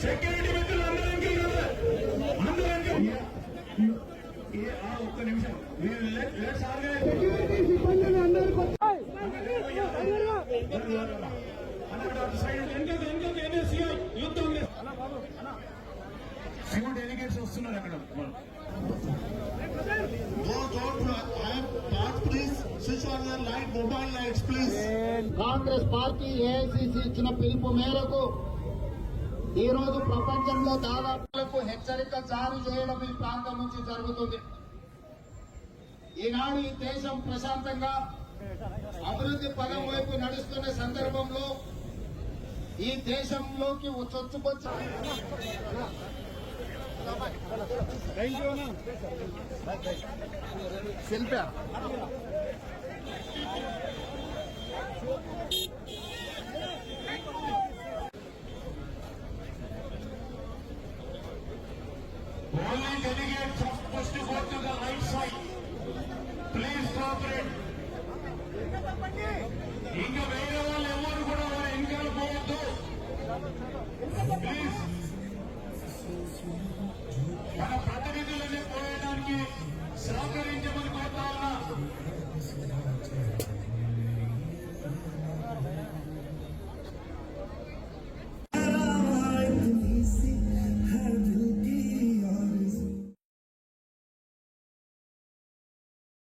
Security మిత్రులు ఒక్క నిమిషం డెలిగేట్స్ వస్తున్నారు అక్కడ. కాంగ్రెస్ పార్టీ ఏఐసిసి ఇచ్చిన పిలుపు మేరకు ఈ రోజు ప్రపంచంలో దాదాపులకు హెచ్చరిక జారీ చేయడం ఈ ప్రాంతం నుంచి జరుగుతుంది. ఈనాడు ఈ దేశం ప్రశాంతంగా అభివృద్ధి పదం వైపు నడుస్తున్న సందర్భంలో ఈ దేశంలోకి చొచ్చుకొచ్చి శిల్ప Only delegates are supposed to go to the right side. Please cooperate. ఇంకా వేరే వాళ్ళు ఎవరు కూడా వారి వెనకాల పోవద్దు. ప్లీజ్ మన ప్రతినిధి